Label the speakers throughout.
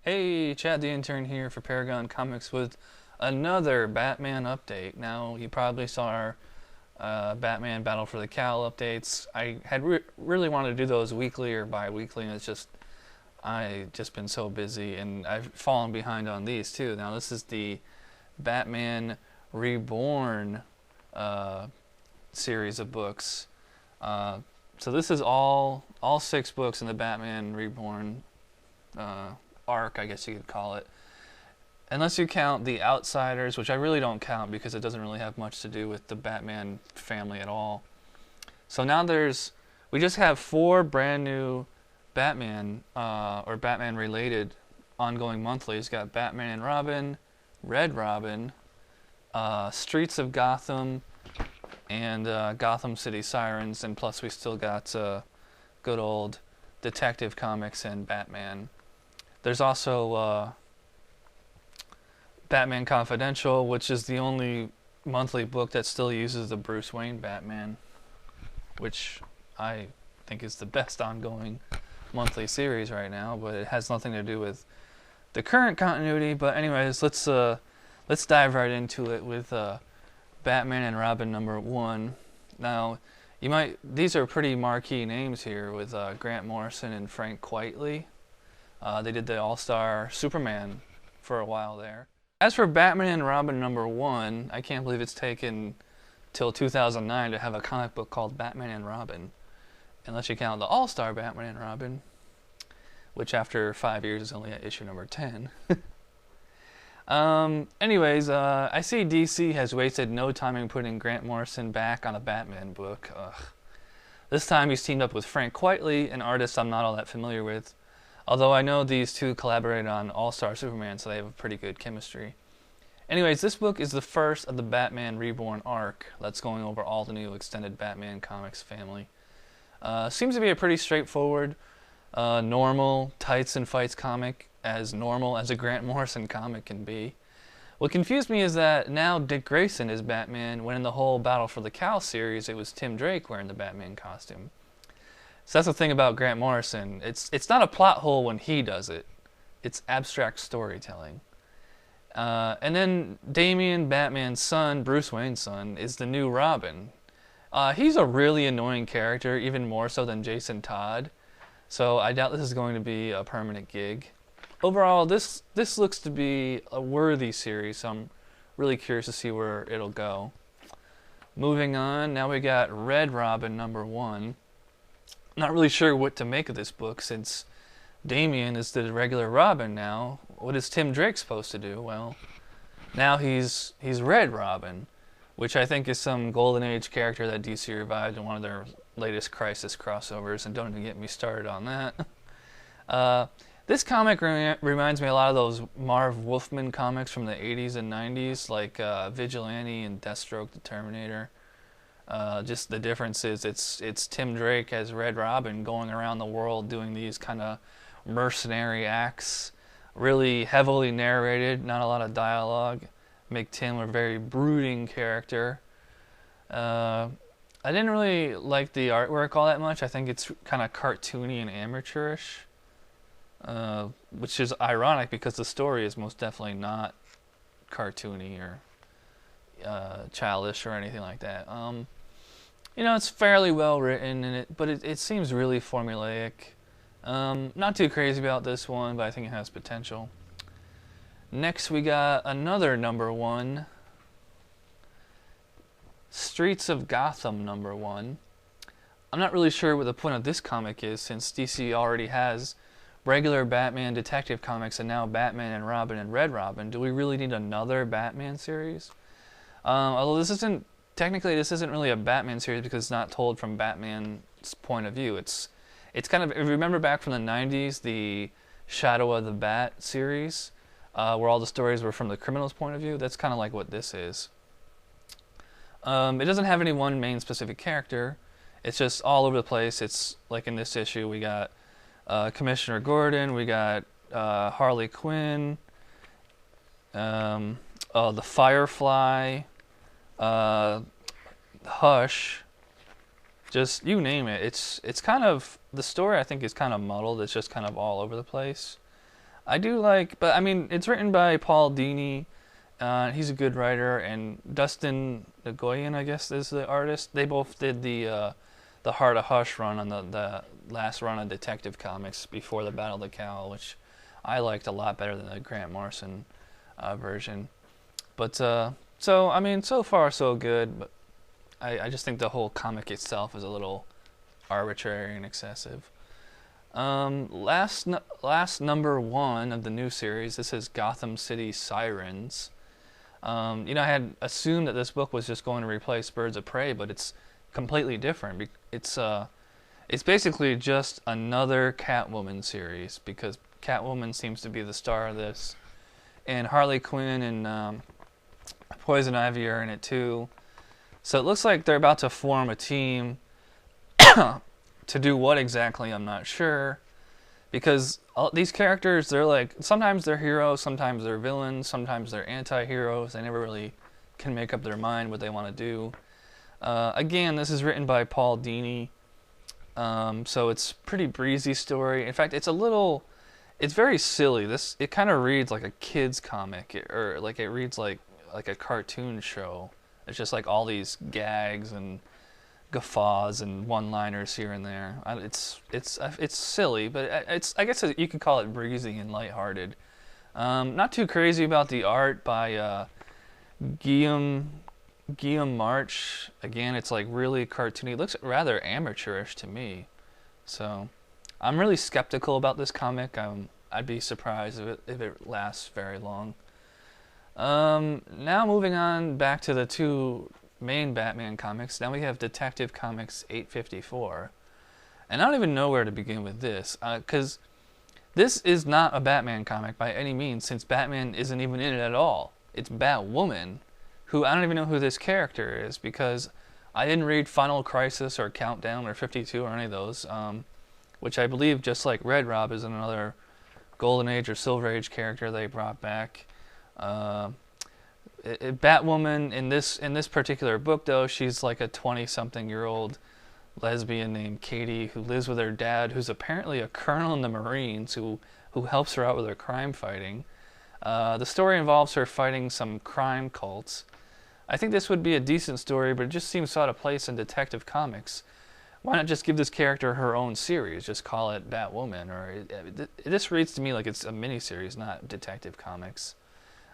Speaker 1: Hey, Chad the Intern here for Paragon Comics with another Batman update. Now, you probably saw our Batman Battle for the Cowl updates. I had really wanted to do those weekly or bi-weekly, and I just been so busy, and I've fallen behind on these too. Now, this is the Batman Reborn uh, series of books. So this is all 6 books in the Batman Reborn arc, I guess you could call it. Unless you count The Outsiders, which I really don't count because it doesn't really have much to do with the Batman family at all. So now we just have 4 brand new Batman, or Batman related ongoing monthlies. Got Batman and Robin, Red Robin, Streets of Gotham, and Gotham City Sirens, and plus we still got good old Detective Comics and Batman. There's also Batman Confidential, which is the only monthly book that still uses the Bruce Wayne Batman, which I think is the best ongoing monthly series right now, but it has nothing to do with the current continuity. But anyways, let's dive right into it with Batman and Robin #1. Now, these are pretty marquee names here with Grant Morrison and Frank Quitely. They did the All-Star Superman for a while there. As for Batman and Robin #1, I can't believe it's taken till 2009 to have a comic book called Batman and Robin, unless you count the All-Star Batman and Robin, which after 5 years is only at issue #10. Anyways, I see DC has wasted no time in putting Grant Morrison back on a Batman book. Ugh. This time he's teamed up with Frank Quitely, an artist I'm not all that familiar with. Although I know these two collaborated on All-Star Superman, so they have a pretty good chemistry. Anyways, this book is the first of the Batman Reborn arc that's going over all the new extended Batman comics family. Seems to be a pretty straightforward, normal tights and fights comic, as normal as a Grant Morrison comic can be. What confused me is that now Dick Grayson is Batman, when in the whole Battle for the Cowl series it was Tim Drake wearing the Batman costume. So that's the thing about Grant Morrison. It's not a plot hole when he does it. It's abstract storytelling. And then Damian, Batman's son, Bruce Wayne's son, is the new Robin. He's a really annoying character, even more so than Jason Todd. So I doubt this is going to be a permanent gig. Overall, this looks to be a worthy series, so I'm really curious to see where it'll go. Moving on, now we got Red Robin #1. Not really sure what to make of this book, since Damian is the regular Robin now. What is Tim Drake supposed to do? Well, now he's Red Robin, which I think is some Golden Age character that DC revived in one of their latest Crisis crossovers, and don't even get me started on that. This comic reminds me a lot of those Marv Wolfman comics from the 80s and 90s, like Vigilante and Deathstroke the Terminator. Just the difference is it's Tim Drake as Red Robin going around the world doing these kind of mercenary acts, really heavily narrated, not a lot of dialogue. Make Tim a very brooding character. I didn't really like the artwork all that much. I think it's kind of cartoony and amateurish, which is ironic because the story is most definitely not cartoony or childish or anything like that. It's fairly well written, but it seems really formulaic. Not too crazy about this one, but I think it has potential. Next, we got another #1, Streets of Gotham #1. I'm not really sure what the point of this comic is, since DC already has regular Batman Detective Comics and now Batman and Robin and Red Robin. Do we really need another Batman series? Although this isn't really a Batman series because it's not told from Batman's point of view. It's kind of, if you remember back from the 90s, the Shadow of the Bat series, where all the stories were from the criminal's point of view. That's kind of like what this is. It doesn't have any one main specific character. It's just all over the place. It's like in this issue we got Commissioner Gordon, we got Harley Quinn, the Firefly, Hush, just you name it. It's kind of, the story I think is kind of muddled. It's just kind of all over the place. I do like, but I mean, it's written by Paul Dini. He's a good writer, and Dustin Nguyen, I guess, is the artist. They both did the Heart of Hush run on the last run of Detective Comics before the Battle of the Cowl, which I liked a lot better than the Grant Morrison version. But so I mean, so far so good. But I just think the whole comic itself is a little arbitrary and excessive. Last number one of the new series. This is Gotham City Sirens. I had assumed that this book was just going to replace Birds of Prey, but it's completely different. It's basically just another Catwoman series because Catwoman seems to be the star of this, and Harley Quinn and Poison Ivy are in it too. So it looks like they're about to form a team to do what exactly, I'm not sure. Because these characters, they're like, sometimes they're heroes, sometimes they're villains, sometimes they're anti-heroes. They never really can make up their mind what they want to do. Again, this is written by Paul Dini. So it's a pretty breezy story. In fact, it's very silly. It kind of reads like a kid's comic, or like it reads like a cartoon show. It's just like all these gags and guffaws and one-liners here and there. It's silly, but I guess you could call it breezy and lighthearted. Not too crazy about the art by Guillaume March. Again, it's like really cartoony. It looks rather amateurish to me. So I'm really skeptical about this comic. I'd be surprised if it lasts very long. Now moving on back to the two main Batman comics. Now we have Detective Comics 854. And I don't even know where to begin with this, because this is not a Batman comic by any means, since Batman isn't even in it at all. It's Batwoman, who I don't even know who this character is, because I didn't read Final Crisis or Countdown or 52 or any of those, which I believe, just like Red Rob, is another Golden Age or Silver Age character they brought back. Batwoman in this particular book, though, she's like a 20-something-year-old lesbian named Katie who lives with her dad, who's apparently a colonel in the Marines who helps her out with her crime fighting. The story involves her fighting some crime cults. I think this would be a decent story, but it just seems out of place in Detective Comics. Why not just give this character her own series? Just call it Batwoman. This reads to me like it's a miniseries, not Detective Comics.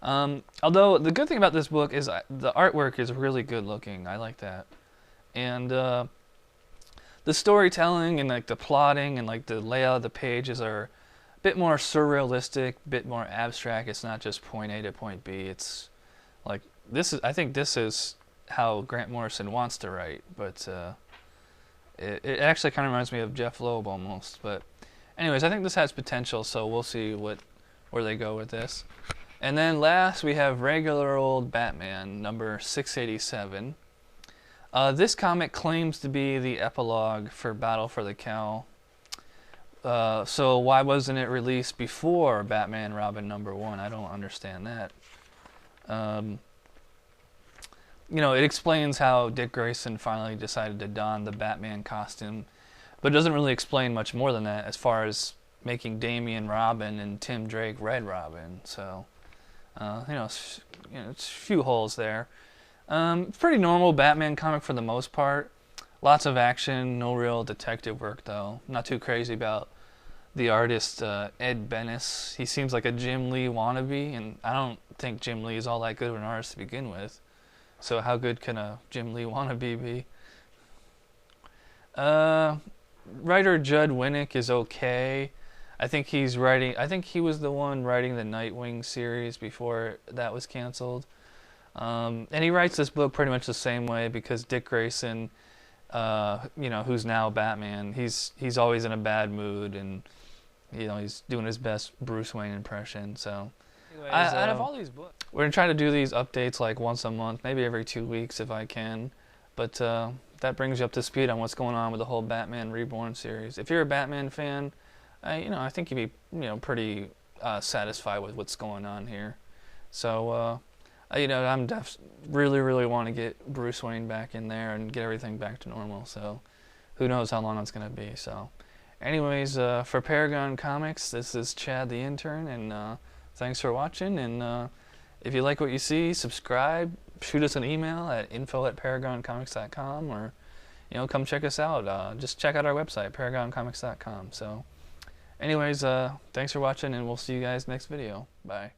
Speaker 1: Although the good thing about this book is the artwork is really good looking. I like that. And the storytelling and like the plotting and like the layout of the pages are a bit more surrealistic, a bit more abstract. It's not just point A to point B. It's like I think this is how Grant Morrison wants to write, but it actually kind of reminds me of Jeff Loeb almost. But anyways, I think this has potential, so we'll see where they go with this. And then last we have Regular Old Batman, number 687. This comic claims to be the epilogue for Battle for the Cowl. So why wasn't it released before Batman Robin number 1? I don't understand that. It explains how Dick Grayson finally decided to don the Batman costume, but it doesn't really explain much more than that as far as making Damian Robin and Tim Drake Red Robin. So, it's a few holes there. Pretty normal Batman comic for the most part. Lots of action, no real detective work though. Not too crazy about the artist Ed Benes. He seems like a Jim Lee wannabe, and I don't think Jim Lee is all that good of an artist to begin with. So how good can a Jim Lee wannabe be? Writer Judd Winnick is okay. I think he was the one writing the Nightwing series before that was canceled. And he writes this book pretty much the same way because Dick Grayson, who's now Batman, he's always in a bad mood, and he's doing his best Bruce Wayne impression. So, out of all these books, we're gonna try to do these updates like once a month, maybe every 2 weeks if I can. But that brings you up to speed on what's going on with the whole Batman Reborn series. If you're a Batman fan, I think you'd be pretty satisfied with what's going on here. So. I'm really want to get Bruce Wayne back in there and get everything back to normal. So, who knows how long it's going to be. So, Anyways, for Paragon Comics, this is Chad the intern, and thanks for watching. And if you like what you see, subscribe, shoot us an email at info@paragoncomics.com, or come check us out. Just check out our website, paragoncomics.com. So anyways, thanks for watching, and we'll see you guys next video. Bye.